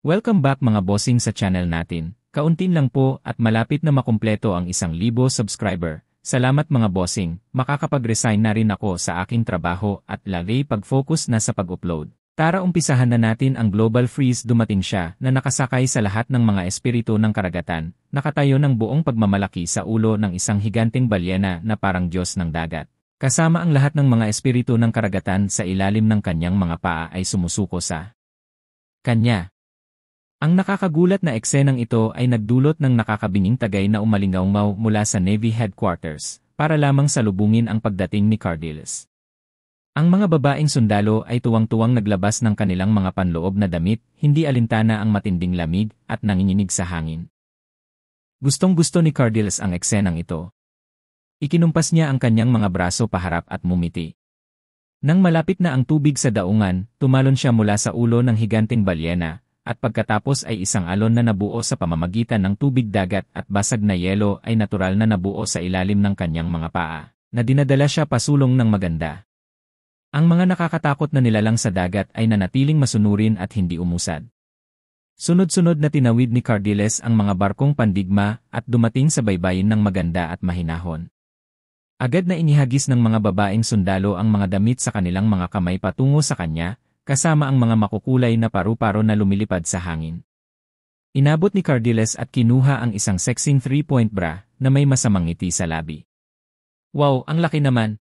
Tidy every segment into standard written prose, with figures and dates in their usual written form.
Welcome back mga bossing sa channel natin. Kauntin lang po at malapit na makumpleto ang 1,000 subscriber. Salamat mga bossing, makakapag-resign na rin ako sa aking trabaho at lagi pag-focus na sa pag-upload. Tara umpisahan na natin ang global freeze. Dumating siya na nakasakay sa lahat ng mga espiritu ng karagatan, nakatayo ng buong pagmamalaki sa ulo ng isang higanteng balyena na parang Diyos ng dagat. Kasama ang lahat ng mga espiritu ng karagatan sa ilalim ng kanyang mga paa ay sumusuko sa kanya. Ang nakakagulat na eksenang ito ay nagdulot ng nakakabinging tagay na umalingaw mula sa Navy headquarters para lamang salubungin ang pagdating ni Cardiles. Ang mga babaeng sundalo ay tuwang-tuwang naglabas ng kanilang mga panloob na damit, hindi alintana ang matinding lamig at nanginginig sa hangin. Gustong-gusto ni Cardiles ang eksenang ito. Ikinumpas niya ang kanyang mga braso paharap at mumiti. Nang malapit na ang tubig sa daungan, tumalon siya mula sa ulo ng higanteng balyena, at pagkatapos ay isang alon na nabuo sa pamamagitan ng tubig dagat at basag na yelo ay natural na nabuo sa ilalim ng kanyang mga paa, na dinadala siya pasulong ng maganda. Ang mga nakakatakot na nilalang sa dagat ay nanatiling masunurin at hindi umusad. Sunod-sunod na tinawid ni Cardiles ang mga barkong pandigma at dumating sa baybayin ng maganda at mahinahon. Agad na inihagis ng mga babaeng sundalo ang mga damit sa kanilang mga kamay patungo sa kanya, kasama ang mga makukulay na paru-paro na lumilipad sa hangin. Inabot ni Cardiles at kinuha ang isang sexing 3-point bra na may masamang ngiti sa labi. Wow, ang laki naman!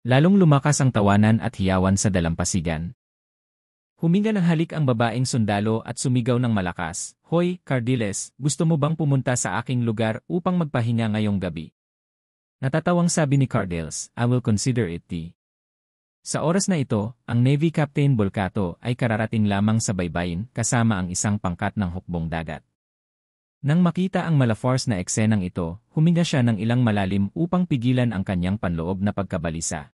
Lalong lumakas ang tawanan at hiyawan sa dalampasigan. Huminga ng halik ang babaeng sundalo at sumigaw ng malakas, "Hoy, Cardiles, gusto mo bang pumunta sa aking lugar upang magpahinga ngayong gabi?" Natatawang sabi ni Cardiles, "I will consider it tea." Sa oras na ito, ang Navy Captain Bolcato ay kararating lamang sa baybayin kasama ang isang pangkat ng hukbong dagat. Nang makita ang malaforce na eksenang ito, huminga siya ng ilang malalim upang pigilan ang kanyang panloob na pagkabalisa.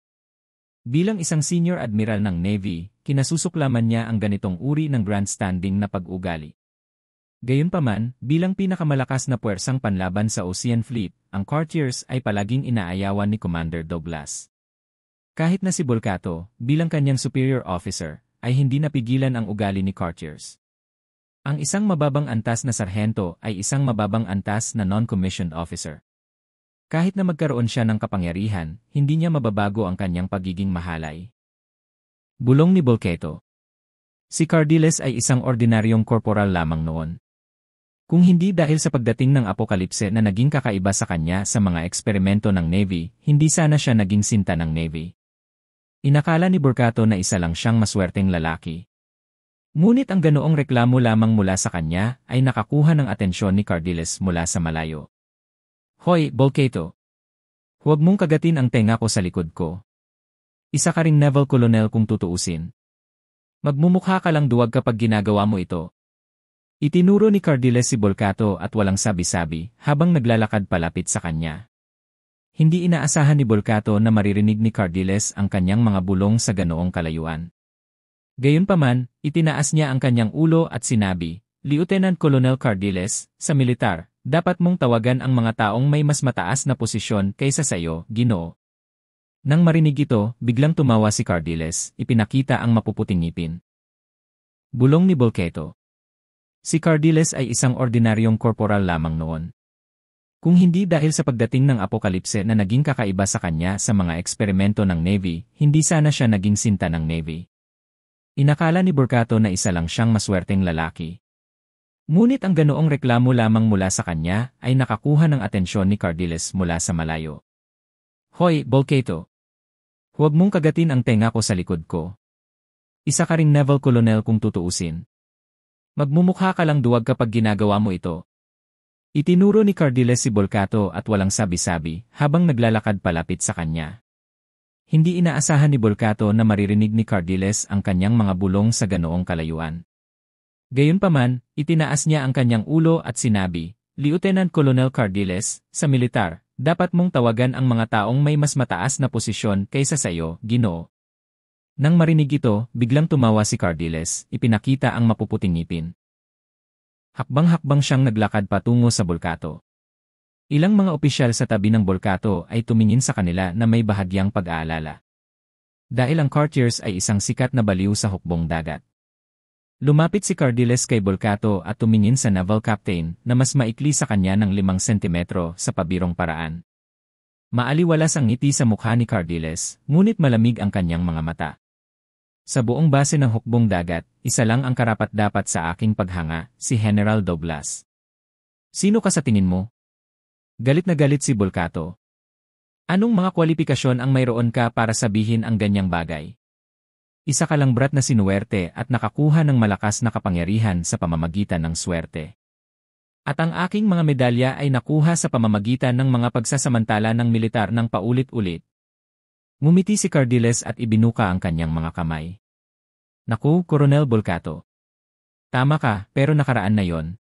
Bilang isang senior admiral ng Navy, kinasusuklaman niya ang ganitong uri ng grandstanding na pag-ugali. Gayunpaman, bilang pinakamalakas na puwersang panlaban sa Ocean Fleet, ang courtiers ay palaging inaayawan ni Commander Douglas. Kahit na si Bolcato, bilang kanyang superior officer, ay hindi napigilan ang ugali ni courtiers. Ang isang mababang antas na sarhento ay isang mababang antas na non-commissioned officer. Kahit na magkaroon siya ng kapangyarihan, hindi niya mababago ang kanyang pagiging mahalay. Bulong ni Bolcato. Si Cardiles ay isang ordinaryong korporal lamang noon. Kung hindi dahil sa pagdating ng apokalipse na naging kakaiba sa kanya sa mga eksperimento ng Navy, hindi sana siya naging sinta ng Navy. Inakala ni Bolcato na isa lang siyang maswerteng lalaki. Ngunit ang ganoong reklamo lamang mula sa kanya ay nakakuha ng atensyon ni Cardiles mula sa malayo. Hoy, Bolcato! Huwag mong kagatin ang tenga ko sa likod ko. Isa ka ring naval colonel kung tutuusin. Magmumukha ka lang duwag kapag ginagawa mo ito. Itinuro ni Cardiles si Bolcato at walang sabi-sabi habang naglalakad palapit sa kanya. Hindi inaasahan ni Bolcato na maririnig ni Cardiles ang kanyang mga bulong sa ganoong kalayuan. Gayunpaman, itinaas niya ang kanyang ulo at sinabi, "Lieutenant Colonel Cardiles, sa militar, dapat mong tawagan ang mga taong may mas mataas na posisyon kaysa sa iyo, Ginoo." Nang marinig ito, biglang tumawa si Cardiles, ipinakita ang mapuputing ngipin. Bulong ni Bolcato. Si Cardiles ay isang ordinaryong korporal lamang noon. Kung hindi dahil sa pagdating ng apokalipse na naging kakaiba sa kanya sa mga eksperimento ng Navy, hindi sana siya naging sinta ng Navy. Inakala ni Bolcato na isa lang siyang maswerteng lalaki. Ngunit ang ganoong reklamo lamang mula sa kanya ay nakakuha ng atensyon ni Cardiles mula sa malayo. Hoy, Bolcato! Huwag mong kagatin ang tenga ko sa likod ko. Isa ka ring naval colonel kung tutuusin. Magmumukha ka lang duwag kapag ginagawa mo ito. Itinuro ni Cardiles si Bolcato at walang sabi-sabi habang naglalakad palapit sa kanya. Hindi inaasahan ni Bolcato na maririnig ni Cardiles ang kanyang mga bulong sa ganoong kalayuan. Gayunpaman, itinaas niya ang kanyang ulo at sinabi, "Lieutenant Colonel Cardiles, sa militar, dapat mong tawagan ang mga taong may mas mataas na posisyon kaysa sa iyo, Ginoo." Nang marinig ito, biglang tumawa si Cardiles, ipinakita ang mapuputing ngipin. Hakbang-hakbang siyang naglakad patungo sa Bolcato. Ilang mga opisyal sa tabi ng Bolcato ay tumingin sa kanila na may bahagyang pag-aalala. Dahil ang courtiers ay isang sikat na baliw sa hukbong dagat. Lumapit si Cardiles kay Bolcato at tumingin sa naval captain na mas maikli sa kanya ng 5 sentimetro sa pabirong paraan. Maaliwalas ang ngiti sa mukha ni Cardiles, ngunit malamig ang kanyang mga mata. Sa buong base ng hukbong dagat, isa lang ang karapat-dapat sa aking paghanga, si General Douglas. Sino ka sa tingin mo? Galit na galit si Bolcato. Anong mga kwalifikasyon ang mayroon ka para sabihin ang ganyang bagay? Isa ka lang brat na sinuwerte at nakakuha ng malakas na kapangyarihan sa pamamagitan ng swerte. At ang aking mga medalya ay nakuha sa pamamagitan ng mga pagsasamantala ng militar ng paulit-ulit. Ngumiti si Cardiles at ibinuka ang kanyang mga kamay. Naku, Coronel Bolcato. Tama ka, pero nakaraan na yon.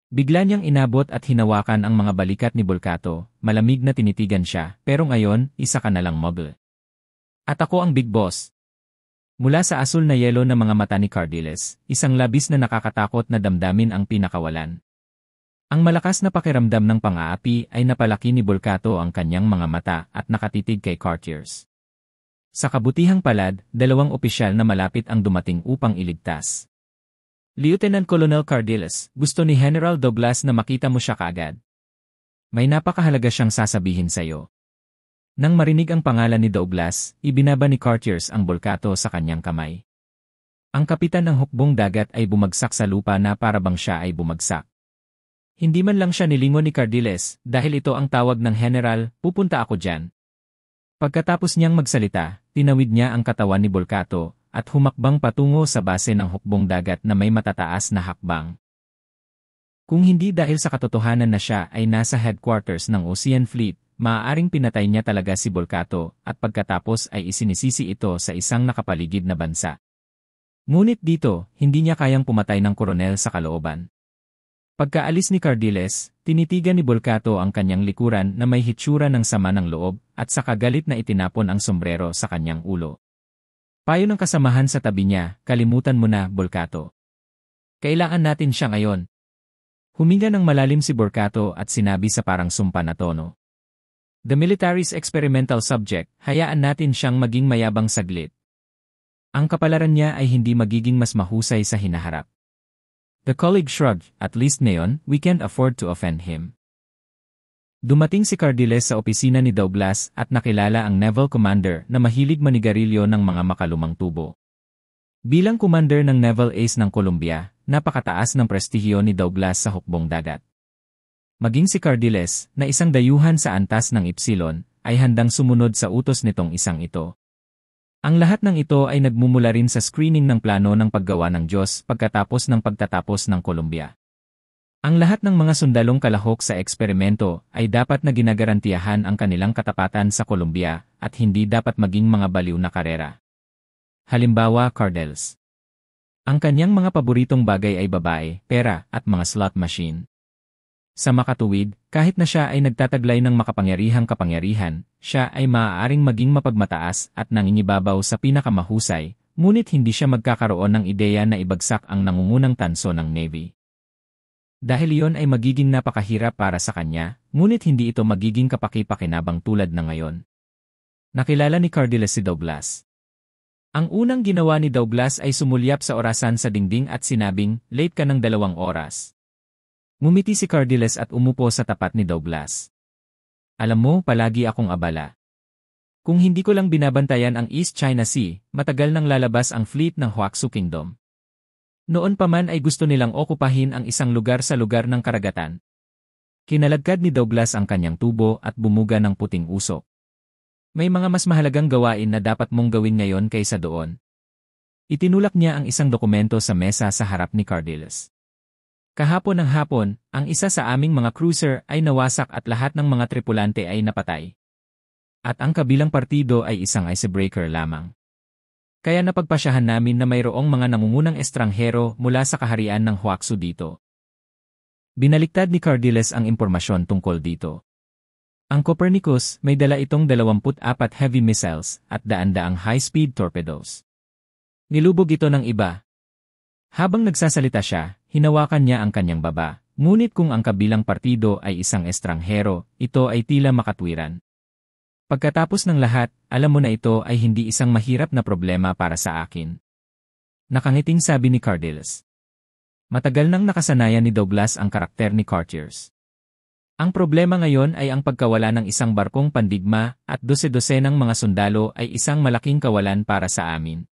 Bigla niyang inabot at hinawakan ang mga balikat ni Bolcato, malamig na tinitigan siya, pero ngayon, isa ka na lang mogul. At ako ang big boss. Mula sa asul na yelo na mga mata ni Cardiles, isang labis na nakakatakot na damdamin ang pinakawalan. Ang malakas na pakiramdam ng pang-aapi ay napalaki ni Bolcato ang kanyang mga mata at nakatitig kay Cartiers. Sa kabutihang palad, 2 opisyal na malapit ang dumating upang iligtas. Lieutenant Colonel Cardiles, gusto ni General Douglas na makita mo siya kaagad. May napakahalaga siyang sasabihin sa iyo. Nang marinig ang pangalan ni Douglas, ibinaba ni Cartiers ang Bolcato sa kanyang kamay. Ang kapitan ng hukbong dagat ay bumagsak sa lupa na para bang siya ay bumagsak. Hindi man lang siya nilingon ni Cardiles, dahil ito ang tawag ng general, pupunta ako dyan. Pagkatapos niyang magsalita, tinawid niya ang katawan ni Bolcato at humakbang patungo sa base ng hukbong dagat na may matataas na hakbang. Kung hindi dahil sa katotohanan na siya ay nasa headquarters ng Ocean Fleet, maaaring pinatay niya talaga si Bolcato at pagkatapos ay isinisisi ito sa isang nakapaligid na bansa. Ngunit dito, hindi niya kayang pumatay ng koronel sa kalooban. Pagkaalis ni Cardiles, tinitigan ni Bolcato ang kanyang likuran na may hitsura ng sama ng loob at sa kagalit na itinapon ang sombrero sa kanyang ulo. Payo ng kasamahan sa tabi niya, kalimutan mo na, Bolcato. Kailangan natin siya ngayon. Huminga ng malalim si Bolcato at sinabi sa parang sumpa na tono. The military's experimental subject, hayaan natin siyang maging mayabang saglit. Ang kapalaran niya ay hindi magiging mas mahusay sa hinaharap. The colleague shrugged, at least ngayon, we can't afford to offend him. Dumating si Cardiles sa opisina ni Douglas at nakilala ang naval commander na mahilig manigarilyo ng mga makalumang tubo. Bilang commander ng Naval Ace ng Columbia, napakataas ng prestihiyo ni Douglas sa hukbong dagat. Maging si Cardiles, na isang dayuhan sa antas ng Ipsilon, ay handang sumunod sa utos nitong isang ito. Ang lahat ng ito ay nagmumula rin sa screening ng plano ng paggawa ng Diyos pagkatapos ng pagtatapos ng Columbia. Ang lahat ng mga sundalong kalahok sa eksperimento ay dapat na ginagarantiyahan ang kanilang katapatan sa Columbia at hindi dapat maging mga baliw na karera. Halimbawa, Cardiles. Ang kanyang mga paboritong bagay ay babae, pera, at mga slot machine. Sa makatuwid, kahit na siya ay nagtataglay ng makapangyarihang kapangyarihan, siya ay maaaring maging mapagmataas at nangingibabaw sa pinakamahusay, ngunit hindi siya magkakaroon ng ideya na ibagsak ang nangungunang tanso ng Navy. Dahil iyon ay magiging napakahirap para sa kanya, ngunit hindi ito magiging kapaki-pakinabang tulad na ngayon. Nakilala ni Cardiles si Douglas. Ang unang ginawa ni Douglas ay sumulyap sa orasan sa dingding at sinabing, late ka ng 2 oras. Ngumiti si Cardiles at umupo sa tapat ni Douglas. Alam mo, palagi akong abala. Kung hindi ko lang binabantayan ang East China Sea, matagal nang lalabas ang fleet ng Huaxu Kingdom. Noon pa man ay gusto nilang okupahin ang isang lugar sa lugar ng karagatan. Kinalagkad ni Douglas ang kanyang tubo at bumuga ng puting usok. May mga mas mahalagang gawain na dapat mong gawin ngayon kaysa doon. Itinulak niya ang isang dokumento sa mesa sa harap ni Cardiles. Kahapon ng hapon, ang isa sa aming mga cruiser ay nawasak at lahat ng mga tripulante ay napatay. At ang kabilang partido ay isang icebreaker lamang. Kaya napagpasyahan namin na mayroong mga nangungunang estranghero mula sa kaharian ng Huaxu dito. Binaliktad ni Cardiles ang impormasyon tungkol dito. Ang Copernicus, may dala itong 24 heavy missiles at daan-daang high-speed torpedoes. Nilubog ito ng iba. Habang nagsasalita siya, hinawakan niya ang kanyang baba, ngunit kung ang kabilang partido ay isang estranghero, ito ay tila makatwiran. Pagkatapos ng lahat, alam mo na ito ay hindi isang mahirap na problema para sa akin. Nakangiting sabi ni Cardiles. Matagal nang nakasanayan ni Douglas ang karakter ni Courtiers. Ang problema ngayon ay ang pagkawala ng isang barkong pandigma at dose-dosenang mga sundalo ay isang malaking kawalan para sa amin.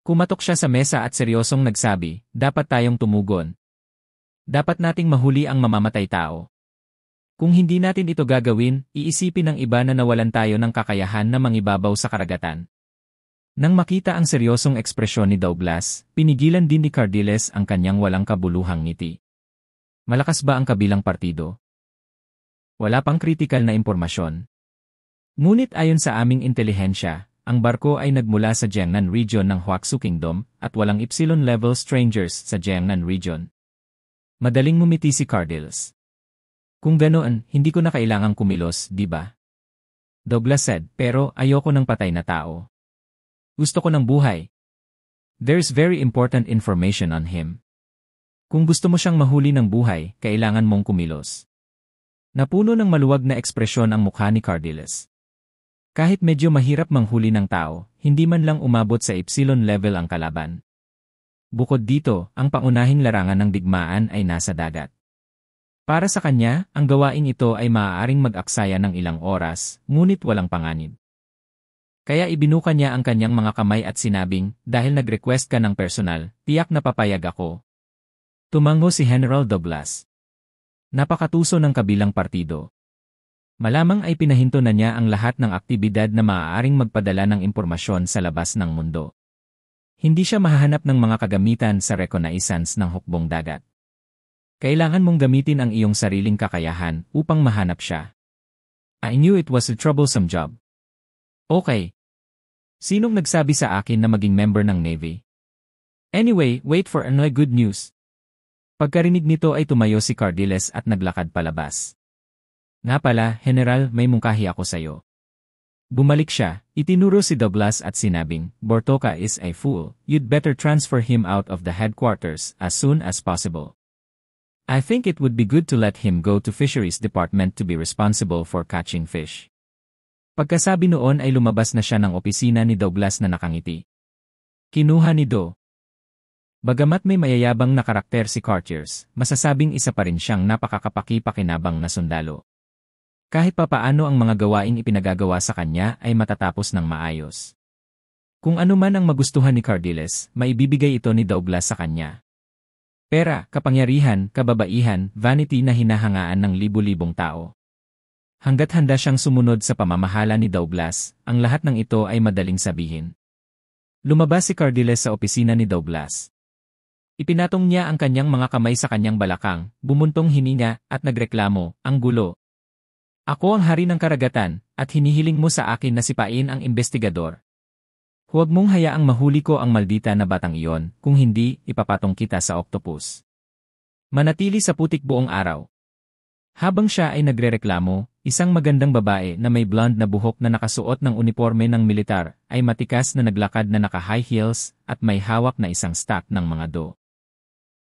Kumatok siya sa mesa at seryosong nagsabi, dapat tayong tumugon. Dapat nating mahuli ang mamamatay tao. Kung hindi natin ito gagawin, iisipin ng iba na nawalan tayo ng kakayahan na mangibabaw sa karagatan. Nang makita ang seryosong ekspresyon ni Douglas, pinigilan din ni Cardiles ang kanyang walang kabuluhang ngiti. Malakas ba ang kabilang partido? Wala pang kritikal na impormasyon. Ngunit ayon sa aming intelihensya, ang barko ay nagmula sa Jiangnan region ng Huaxu Kingdom at walang Epsilon-level strangers sa Jiangnan region. Madaling ngumiti si Cardiles. Kung ganoon, hindi ko na kailangang kumilos, di ba? Douglas said, pero ayoko ng patay na tao. Gusto ko ng buhay. There's very important information on him. Kung gusto mo siyang mahuli ng buhay, kailangan mong kumilos. Napuno ng maluwag na ekspresyon ang mukha ni Cardiles. Kahit medyo mahirap manghuli ng tao, hindi man lang umabot sa Epsilon level ang kalaban. Bukod dito, ang pangunahing larangan ng digmaan ay nasa dagat. Para sa kanya, ang gawaing ito ay maaaring mag-aksaya ng ilang oras, ngunit walang panganib. Kaya ibinuka niya ang kanyang mga kamay at sinabing, dahil nag-request ka ng personal, tiyak na papayag ako. Tumango si General Douglas. Napakatuso ng kabilang partido. Malamang ay pinahinto na niya ang lahat ng aktibidad na maaaring magpadala ng impormasyon sa labas ng mundo. Hindi siya mahahanap ng mga kagamitan sa reconnaissance ng hukbong dagat. Kailangan mong gamitin ang iyong sariling kakayahan upang mahanap siya. I knew it was a troublesome job. Okay. Sinong nagsabi sa akin na maging member ng Navy? Anyway, wait for another good news. Pagkarinig nito ay tumayo si Cardiles at naglakad palabas. Nga pala, General, may mungkahi ako sayo. Bumalik siya, itinuro si Douglas at sinabing, Bortoka is a fool, you'd better transfer him out of the headquarters as soon as possible. I think it would be good to let him go to Fisheries Department to be responsible for catching fish. Pagkasabi noon ay lumabas na siya ng opisina ni Douglas na nakangiti. Kinuha ni Do. Bagamat may mayayabang na karakter si Courtiers, masasabing isa pa rin siyang napakakapaki-pakinabang na sundalo. Kahit papaano ang mga gawaing ipinagagawa sa kanya ay matatapos ng maayos. Kung ano man ang magustuhan ni Cardiles, maibibigay ito ni Douglas sa kanya. Pera, kapangyarihan, kababaihan, vanity na hinahangaan ng libu-libong tao. Hanggat handa siyang sumunod sa pamamahala ni Douglas, ang lahat ng ito ay madaling sabihin. Lumabas si Cardiles sa opisina ni Douglas. Ipinatong niya ang kanyang mga kamay sa kanyang balakang, bumuntong hininga, at nagreklamo, ang gulo. Ako ang hari ng karagatan, at hinihiling mo sa akin na sipain ang investigador. Huwag mong hayaang mahuli ko ang maldita na batang iyon, kung hindi, ipapatong kita sa octopus. Manatili sa putik buong araw. Habang siya ay nagrereklamo, isang magandang babae na may blonde na buhok na nakasuot ng uniforme ng militar, ay matikas na naglakad na naka-high heels, at may hawak na isang stack ng mga do.